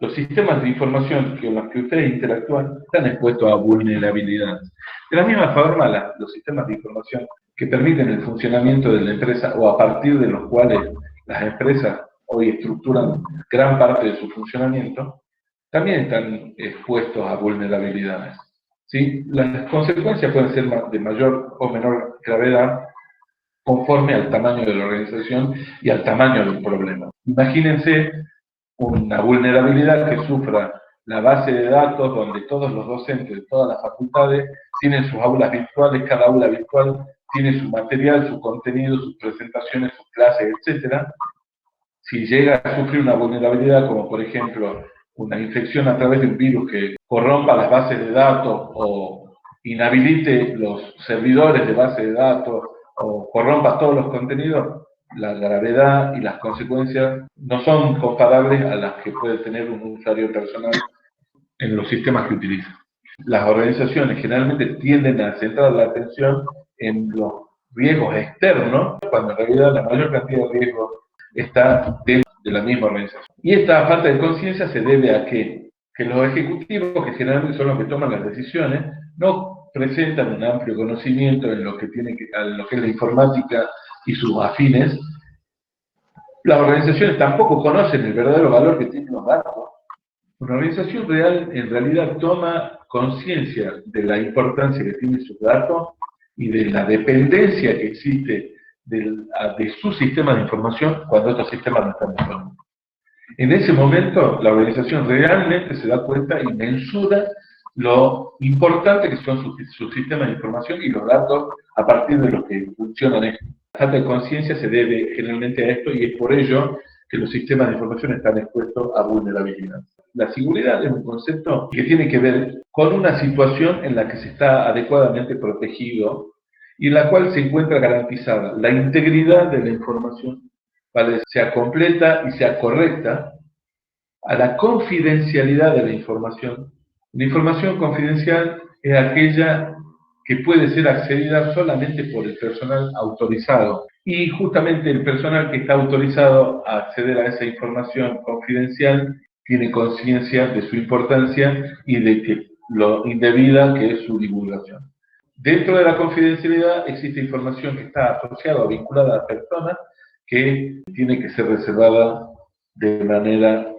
los sistemas de información con los que ustedes interactúan están expuestos a vulnerabilidades. De la misma forma, los sistemas de información que permiten el funcionamiento de la empresa o a partir de los cuales las empresas hoy estructuran gran parte de su funcionamiento, también están expuestos a vulnerabilidades. ¿Sí? Las consecuencias pueden ser de mayor o menor gravedad conforme al tamaño de la organización y al tamaño del problema. Imagínense una vulnerabilidad que sufra la base de datos donde todos los docentes de todas las facultades tienen sus aulas virtuales, cada aula virtual tiene su material, su contenido, sus presentaciones, sus clases, etc. Si llega a sufrir una vulnerabilidad como por ejemplo una infección a través de un virus que corrompa las bases de datos o inhabilite los servidores de base de datos o corrompa todos los contenidos, la gravedad y las consecuencias no son comparables a las que puede tener un usuario personal en los sistemas que utiliza. Las organizaciones generalmente tienden a centrar la atención en los riesgos externos, cuando en realidad la mayor cantidad de riesgos está dentro de la misma organización. Y esta falta de conciencia se debe a que los ejecutivos, que generalmente son los que toman las decisiones, no presentan un amplio conocimiento en lo que es la informática y sus afines. Las organizaciones tampoco conocen el verdadero valor que tienen los datos. Una organización real en realidad toma conciencia de la importancia que tienen sus datos y de la dependencia que existe de su sistema de información cuando estos sistemas no están disponibles. En ese momento, la organización realmente se da cuenta y mensura lo importante que son sus sistemas de información y los datos a partir de los que funcionan estos. La falta de conciencia se debe generalmente a esto y es por ello que los sistemas de información están expuestos a vulnerabilidad. La seguridad es un concepto que tiene que ver con una situación en la que se está adecuadamente protegido y en la cual se encuentra garantizada la integridad de la información, para que sea completa y sea correcta, a la confidencialidad de la información. La información confidencial es aquella que puede ser accedida solamente por el personal autorizado. Y justamente el personal que está autorizado a acceder a esa información confidencial tiene conciencia de su importancia y de lo indebida que es su divulgación. Dentro de la confidencialidad existe información que está asociada o vinculada a personas que tiene que ser reservada de manera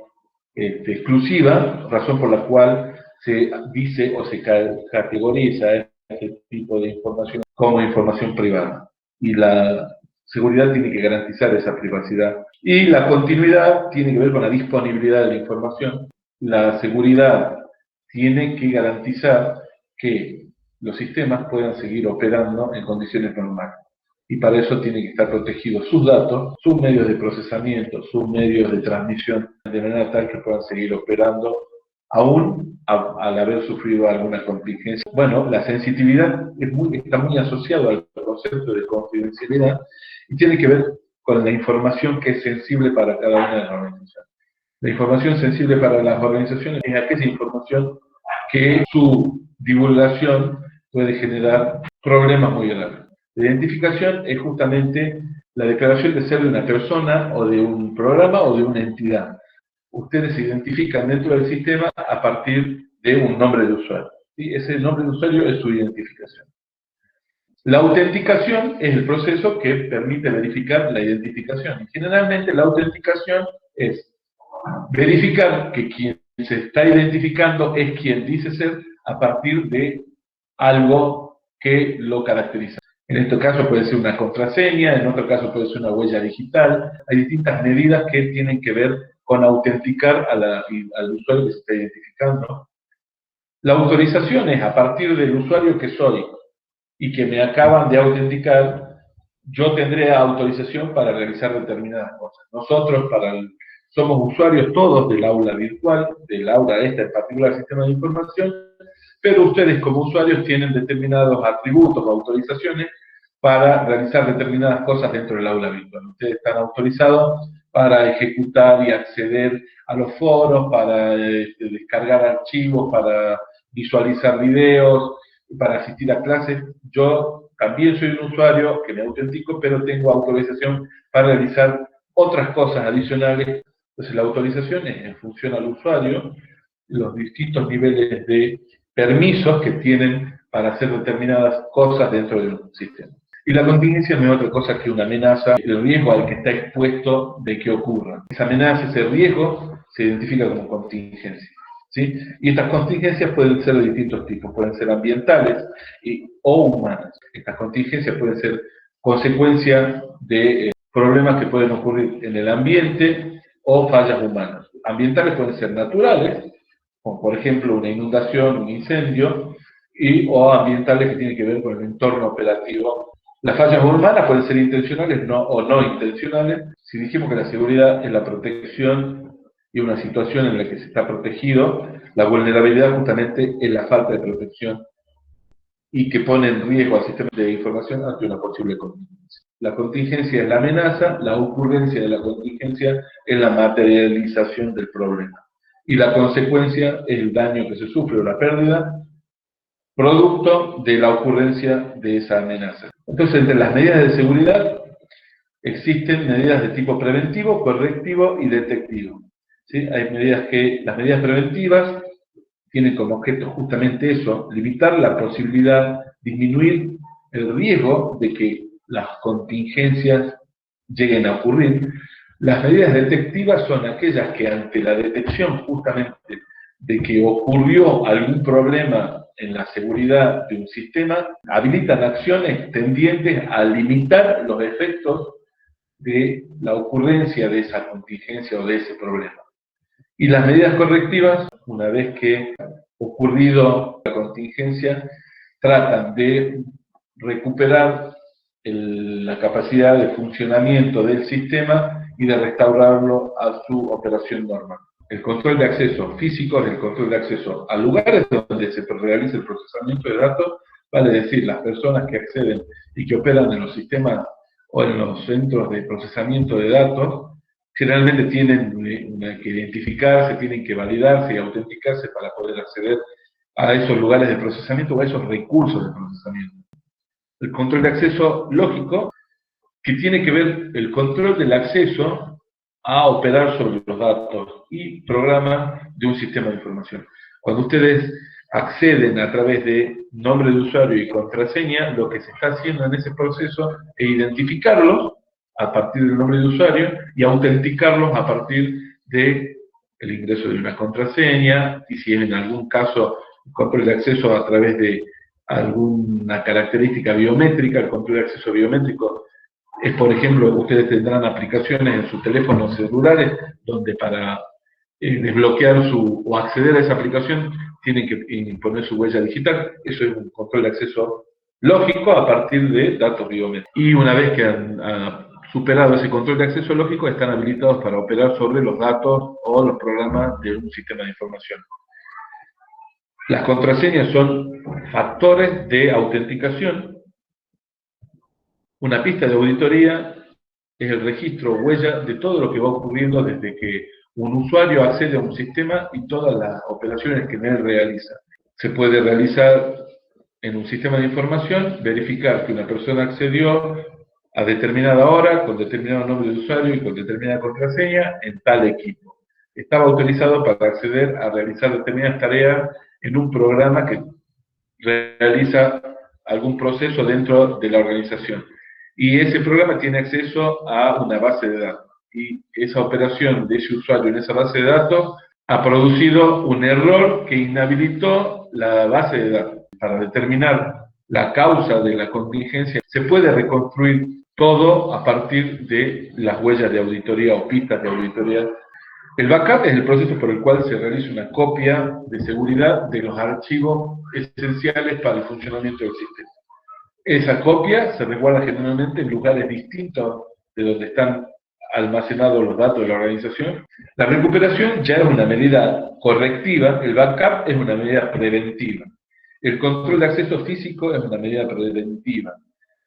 exclusiva, razón por la cual se dice o se categoriza este tipo de información como información privada. Y la seguridad tiene que garantizar esa privacidad. Y la continuidad tiene que ver con la disponibilidad de la información. La seguridad tiene que garantizar que los sistemas puedan seguir operando en condiciones normales. Y para eso tienen que estar protegidos sus datos, sus medios de procesamiento, sus medios de transmisión, de manera tal que puedan seguir operando aún al haber sufrido alguna contingencia. Bueno, la sensitividad está muy asociada al concepto de confidencialidad y tiene que ver con la información que es sensible para cada una de las organizaciones. La información sensible para las organizaciones es aquella información que su divulgación puede generar problemas muy graves. La identificación es justamente la declaración de ser de una persona o de un programa o de una entidad. Ustedes se identifican dentro del sistema a partir de un nombre de usuario. ¿Sí? Ese nombre de usuario es su identificación. La autenticación es el proceso que permite verificar la identificación. Y generalmente la autenticación es verificar que quien se está identificando es quien dice ser a partir de algo que lo caracteriza. En este caso puede ser una contraseña, en otro caso puede ser una huella digital. Hay distintas medidas que tienen que ver con autenticar al usuario que se está identificando. La autorización es a partir del usuario que soy y que me acaban de autenticar, yo tendré autorización para realizar determinadas cosas. Nosotros somos usuarios todos del aula virtual, del aula esta en particular sistema de información, pero ustedes como usuarios tienen determinados atributos o autorizaciones para realizar determinadas cosas dentro del aula virtual. Ustedes están autorizados para ejecutar y acceder a los foros, para descargar archivos, para visualizar videos, para asistir a clases. Yo también soy un usuario que me autentico, pero tengo autorización para realizar otras cosas adicionales Entonces la autorización es en función al usuario, los distintos niveles de permisos que tienen para hacer determinadas cosas dentro de un sistema. Y la contingencia no es otra cosa que una amenaza, el riesgo al que está expuesto de que ocurra. Esa amenaza, ese riesgo, se identifica como contingencia, ¿sí? Y estas contingencias pueden ser de distintos tipos, pueden ser ambientales o humanas. Estas contingencias pueden ser consecuencia de problemas que pueden ocurrir en el ambiente o fallas humanas. Ambientales pueden ser naturales, como por ejemplo una inundación, un incendio, o ambientales que tienen que ver con el entorno operativo. Las fallas humanas pueden ser intencionales o no intencionales. Si dijimos que la seguridad es la protección y una situación en la que se está protegido, la vulnerabilidad justamente es la falta de protección y que pone en riesgo al sistema de información ante una posible contingencia. La contingencia es la amenaza, la ocurrencia de la contingencia es la materialización del problema. Y la consecuencia es el daño que se sufre o la pérdida, producto de la ocurrencia de esa amenaza. Entonces, entre las medidas de seguridad existen medidas de tipo preventivo, correctivo y detectivo. ¿Sí? Hay las medidas preventivas tienen como objeto justamente eso, limitar la posibilidad, disminuir el riesgo de que las contingencias lleguen a ocurrir. Las medidas detectivas son aquellas que ante la detección justamente de que ocurrió algún problema en la seguridad de un sistema, habilitan acciones tendientes a limitar los efectos de la ocurrencia de esa contingencia o de ese problema. Y las medidas correctivas, una vez que ocurrido la contingencia, tratan de recuperar la capacidad de funcionamiento del sistema y de restaurarlo a su operación normal. El control de acceso físico es el control de acceso a lugares donde se realiza el procesamiento de datos, vale decir, las personas que acceden y que operan en los sistemas o en los centros de procesamiento de datos, generalmente tienen que identificarse, tienen que validarse y autenticarse para poder acceder a esos lugares de procesamiento o a esos recursos de procesamiento. El control de acceso lógico, que tiene que ver el control del acceso a operar sobre los datos y programas de un sistema de información. Cuando ustedes acceden a través de nombre de usuario y contraseña, lo que se está haciendo en ese proceso es identificarlos a partir del nombre de usuario y autenticarlos a partir del ingreso de una contraseña, y si en algún caso el control de acceso a través de alguna característica biométrica, el control de acceso biométrico es, por ejemplo, ustedes tendrán aplicaciones en sus teléfonos celulares donde para desbloquear o acceder a esa aplicación tienen que poner su huella digital. Eso es un control de acceso lógico a partir de datos biométricos. Y una vez que han superado ese control de acceso lógico, están habilitados para operar sobre los datos o los programas de un sistema de información. Las contraseñas son factores de autenticación. Una pista de auditoría es el registro o huella de todo lo que va ocurriendo desde que un usuario accede a un sistema y todas las operaciones que en él realiza. Se puede realizar en un sistema de información, verificar que una persona accedió a determinada hora, con determinado nombre de usuario y con determinada contraseña en tal equipo. Estaba autorizado para acceder a realizar determinadas tareas en un programa que realiza algún proceso dentro de la organización. Y ese programa tiene acceso a una base de datos. Y esa operación de ese usuario en esa base de datos ha producido un error que inhabilitó la base de datos. Para determinar la causa de la contingencia, se puede reconstruir todo a partir de las huellas de auditoría o pistas de auditoría. El backup es el proceso por el cual se realiza una copia de seguridad de los archivos esenciales para el funcionamiento del sistema. Esa copia se resguarda generalmente en lugares distintos de donde están almacenados los datos de la organización. La recuperación ya es una medida correctiva, el backup es una medida preventiva. El control de acceso físico es una medida preventiva.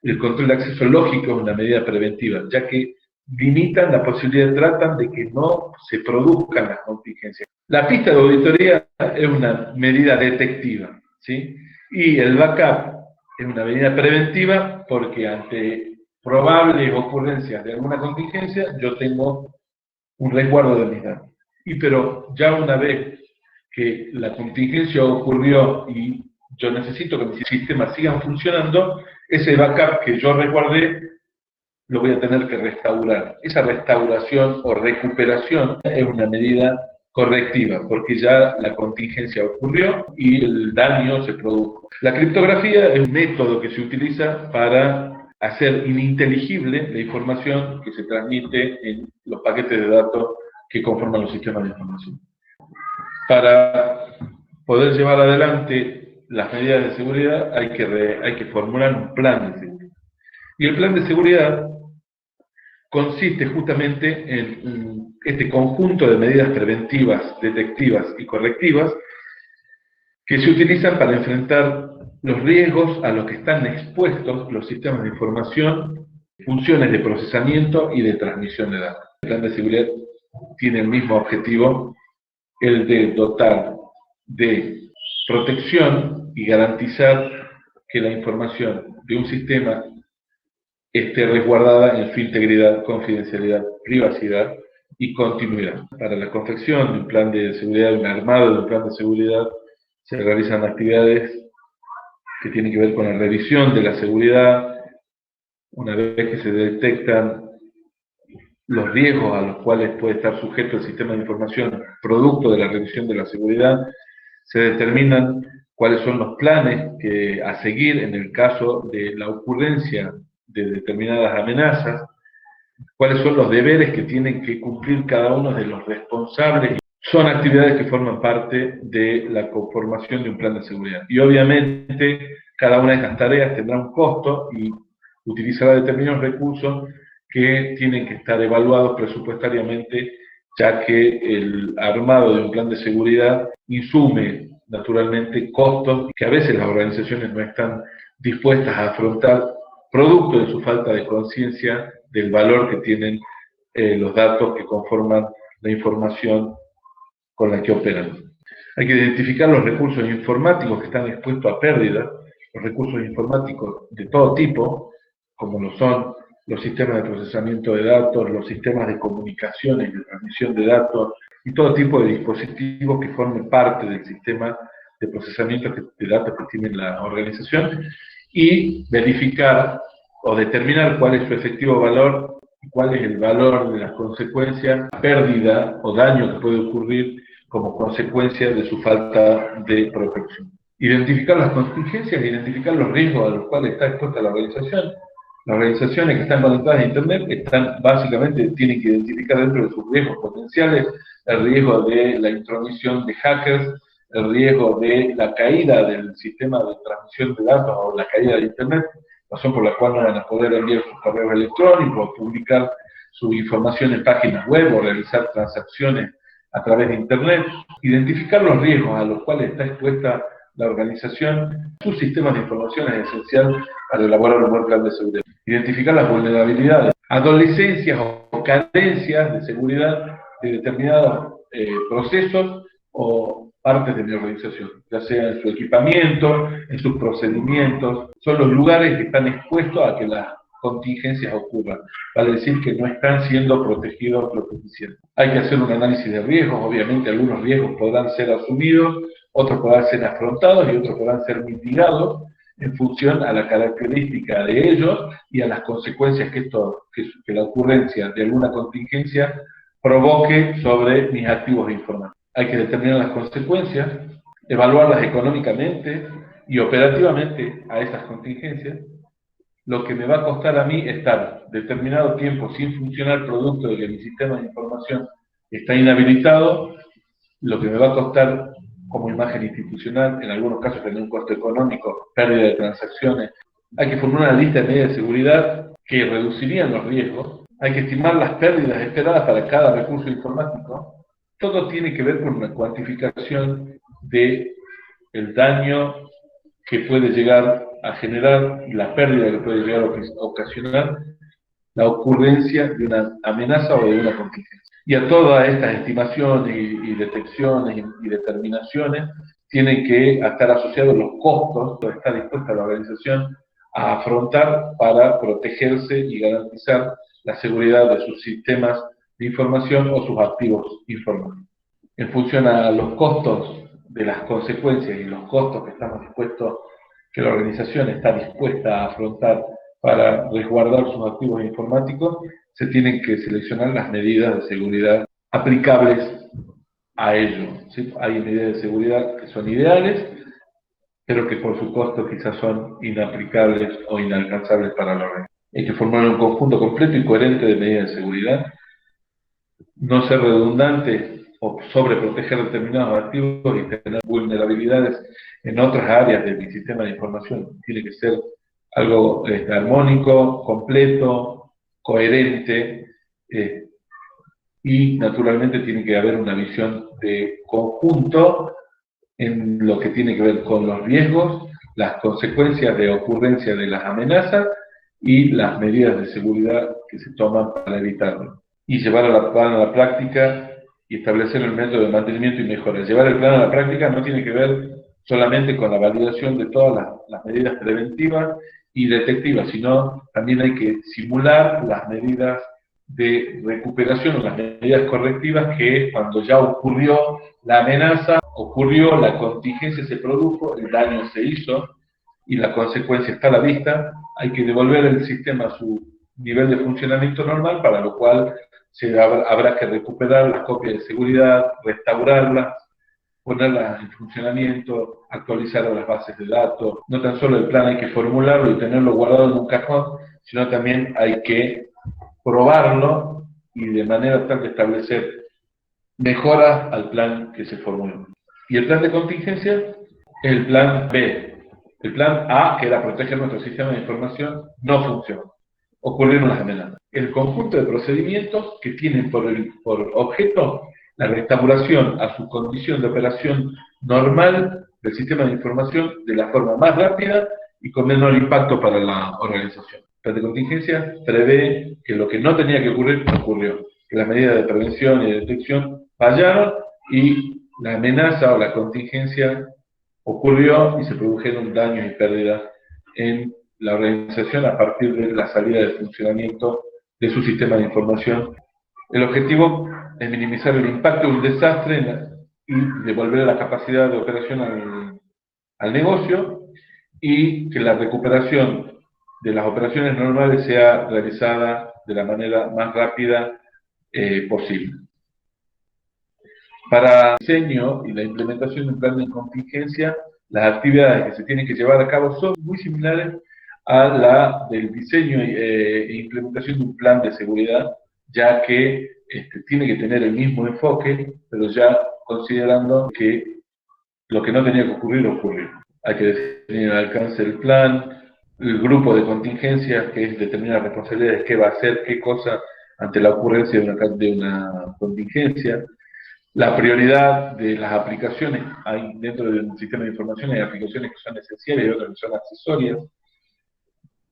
El control de acceso lógico es una medida preventiva, ya que limitan la posibilidad, tratan de que no se produzcan las contingencias. La pista de auditoría es una medida detectiva, ¿sí? Y el backup es una medida preventiva porque ante probables ocurrencias de alguna contingencia yo tengo un resguardo de mis datos. Pero ya una vez que la contingencia ocurrió y yo necesito que mis sistemas sigan funcionando, ese backup que yo resguardé lo voy a tener que restaurar. Esa restauración o recuperación es una medida correctiva, porque ya la contingencia ocurrió y el daño se produjo. La criptografía es un método que se utiliza para hacer ininteligible la información que se transmite en los paquetes de datos que conforman los sistemas de información. Para poder llevar adelante las medidas de seguridad hay que formular un plan de seguridad. Y el plan de seguridad consiste justamente en este conjunto de medidas preventivas, detectivas y correctivas que se utilizan para enfrentar los riesgos a los que están expuestos los sistemas de información, funciones de procesamiento y de transmisión de datos. El plan de seguridad tiene el mismo objetivo, el de dotar de protección y garantizar que la información de un sistema esté resguardada en su integridad, confidencialidad, privacidad y continuidad. Para la confección de un plan de seguridad, un armado de un plan de seguridad, se realizan actividades que tienen que ver con la revisión de la seguridad. Una vez que se detectan los riesgos a los cuales puede estar sujeto el sistema de información producto de la revisión de la seguridad, se determinan cuáles son los planes a seguir en el caso de la ocurrencia de determinadas amenazas, cuáles son los deberes que tienen que cumplir cada uno de los responsables. Son actividades que forman parte de la conformación de un plan de seguridad. Y obviamente cada una de estas tareas tendrá un costo y utilizará determinados recursos que tienen que estar evaluados presupuestariamente, ya que el armado de un plan de seguridad insume naturalmente costos que a veces las organizaciones no están dispuestas a afrontar, producto de su falta de conciencia del valor que tienen los datos que conforman la información con la que operan. Hay que identificar los recursos informáticos que están expuestos a pérdida, los recursos informáticos de todo tipo, como lo son los sistemas de procesamiento de datos, los sistemas de comunicaciones y de transmisión de datos, y todo tipo de dispositivos que formen parte del sistema de procesamiento de datos que tiene la organización, y verificar o determinar cuál es su efectivo valor y cuál es el valor de las consecuencias, pérdida o daño que puede ocurrir como consecuencia de su falta de protección. Identificar las contingencias, identificar los riesgos a los cuales está expuesta la organización. Las organizaciones que están conectadas a Internet básicamente tienen que identificar dentro de sus riesgos potenciales el riesgo de la intromisión de hackers, el riesgo de la caída del sistema de transmisión de datos o la caída de Internet, razón por la cual no van a poder enviar sus correos electrónicos, publicar su información en páginas web o realizar transacciones a través de Internet. Identificar los riesgos a los cuales está expuesta la organización, sus sistemas de información es esencial para elaborar un buen plan de seguridad. Identificar las vulnerabilidades, adolescencias o carencias de seguridad de determinados procesos o partes de mi organización, ya sea en su equipamiento, en sus procedimientos. Son los lugares que están expuestos a que las contingencias ocurran, vale decir que no están siendo protegidos lo suficiente. Hay que hacer un análisis de riesgos, obviamente algunos riesgos podrán ser asumidos, otros podrán ser afrontados y otros podrán ser mitigados en función a la característica de ellos y a las consecuencias que la ocurrencia de alguna contingencia provoque sobre mis activos informáticos. Hay que determinar las consecuencias, evaluarlas económicamente y operativamente a esas contingencias. Lo que me va a costar a mí estar determinado tiempo sin funcionar producto de que mi sistema de información está inhabilitado, lo que me va a costar como imagen institucional, en algunos casos tener un costo económico, pérdida de transacciones. Hay que formar una lista de medidas de seguridad que reducirían los riesgos. Hay que estimar las pérdidas esperadas para cada recurso informático. Todo tiene que ver con una cuantificación del daño que puede llegar a generar, la pérdida que puede llegar a ocasionar la ocurrencia de una amenaza o de una contingencia. Y a todas estas estimaciones y detecciones y determinaciones tienen que estar asociados los costos que está dispuesta la organización a afrontar para protegerse y garantizar la seguridad de sus sistemas de información o sus activos informáticos. En función a los costos de las consecuencias y los costos que la organización está dispuesta a afrontar para resguardar sus activos informáticos, se tienen que seleccionar las medidas de seguridad aplicables a ello, ¿sí? Hay medidas de seguridad que son ideales, pero que por su costo quizás son inaplicables o inalcanzables para la organización. Hay que formar un conjunto completo y coherente de medidas de seguridad, no ser redundante o sobreproteger determinados activos y tener vulnerabilidades en otras áreas de mi sistema de información. Tiene que ser algo armónico, completo, coherente, y naturalmente tiene que haber una visión de conjunto en lo que tiene que ver con los riesgos, las consecuencias de ocurrencia de las amenazas y las medidas de seguridad que se toman para evitarlo. Y llevar el plan a la práctica y establecer el método de mantenimiento y mejora. Llevar el plan a la práctica no tiene que ver solamente con la validación de todas las medidas preventivas y detectivas, sino también hay que simular las medidas de recuperación o las medidas correctivas que cuando ya ocurrió la amenaza, ocurrió, la contingencia se produjo, el daño se hizo y la consecuencia está a la vista, hay que devolver el sistema a su nivel de funcionamiento normal, para lo cual habrá que recuperar las copias de seguridad, restaurarlas, ponerlas en funcionamiento, actualizar las bases de datos. No tan solo el plan hay que formularlo y tenerlo guardado en un cajón, sino también hay que probarlo y de manera tal de establecer mejoras al plan que se formuló. Y el plan de contingencia es el plan B. El plan A, que era proteger nuestro sistema de información, no funcionó. Ocurrieron las amenazas. El conjunto de procedimientos que tienen por objeto la restauración a su condición de operación normal del sistema de información de la forma más rápida y con menor impacto para la organización. El plan de contingencia prevé que lo que no tenía que ocurrir, ocurrió. Que las medidas de prevención y de detección fallaron y la amenaza o la contingencia ocurrió y se produjeron daños y pérdidas en la organización a partir de la salida de funcionamiento de su sistema de información. El objetivo es minimizar el impacto de un desastre y devolver la capacidad de operación al negocio, y que la recuperación de las operaciones normales sea realizada de la manera más rápida posible. Para el diseño y la implementación de un plan de contingencia, las actividades que se tienen que llevar a cabo son muy similares a la del diseño e implementación de un plan de seguridad, ya que tiene que tener el mismo enfoque, pero ya considerando que lo que no tenía que ocurrir, ocurrió. Hay que definir el alcance del plan, el grupo de contingencia, que es determinar responsabilidades, qué va a hacer, qué cosa ante la ocurrencia de una contingencia. La prioridad de las aplicaciones, hay dentro del sistema de información hay aplicaciones que son esenciales y otras que son accesorias.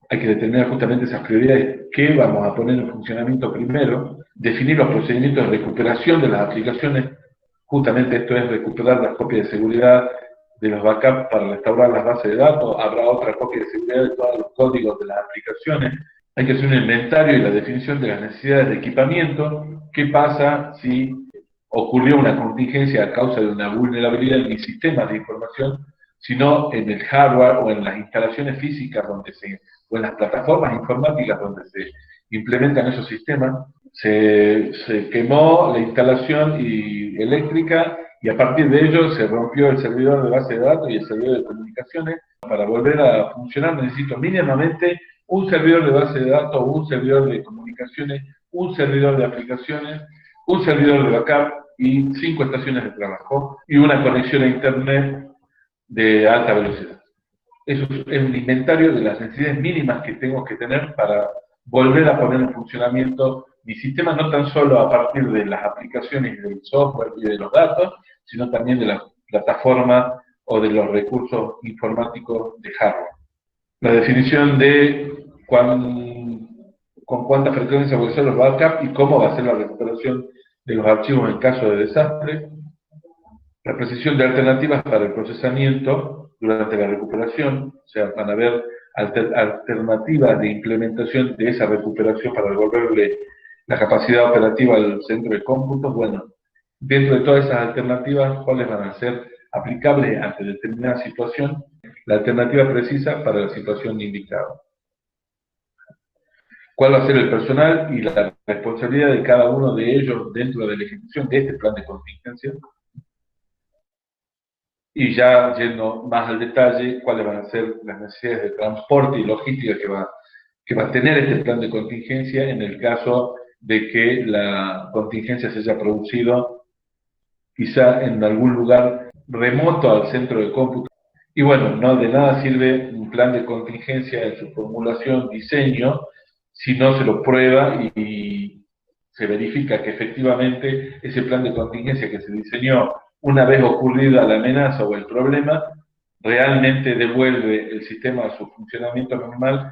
Hay que determinar justamente esas prioridades, qué vamos a poner en funcionamiento primero, definir los procedimientos de recuperación de las aplicaciones, justamente esto es recuperar las copias de seguridad de los backups para restaurar las bases de datos, habrá otra copia de seguridad de todos los códigos de las aplicaciones. Hay que hacer un inventario y la definición de las necesidades de equipamiento. ¿Qué pasa si ocurrió una contingencia a causa de una vulnerabilidad en mis sistemas de información, sino en el hardware o en las instalaciones físicas o en las plataformas informáticas donde se implementan esos sistemas? Se quemó la instalación eléctrica y a partir de ello se rompió el servidor de base de datos y el servidor de comunicaciones. Para volver a funcionar necesito mínimamente un servidor de base de datos, un servidor de comunicaciones, un servidor de aplicaciones, un servidor de backup y 5 estaciones de trabajo y una conexión a internet de alta velocidad. Eso es el inventario de las necesidades mínimas que tengo que tener para volver a poner en funcionamiento mi sistema, no tan solo a partir de las aplicaciones del software y de los datos, sino también de la plataforma o de los recursos informáticos de hardware. La definición de con cuánta frecuencia voy a hacer los backups y cómo va a ser la recuperación de los archivos en caso de desastre. La precisión de alternativas para el procesamiento durante la recuperación, o sea, van a haber alternativas de implementación de esa recuperación para devolverle la capacidad operativa del centro de cómputo. Bueno, dentro de todas esas alternativas, ¿cuáles van a ser aplicables ante determinada situación? La alternativa precisa para la situación indicada. ¿Cuál va a ser el personal y la responsabilidad de cada uno de ellos dentro de la ejecución de este plan de contingencia? Y ya yendo más al detalle, cuáles van a ser las necesidades de transporte y logística que va a tener este plan de contingencia en el caso de que la contingencia se haya producido quizá en algún lugar remoto al centro de cómputo. Y bueno, no de nada sirve un plan de contingencia en su formulación, diseño, si no se lo prueba y se verifica que efectivamente ese plan de contingencia que se diseñó una vez ocurrida la amenaza o el problema, realmente devuelve el sistema a su funcionamiento normal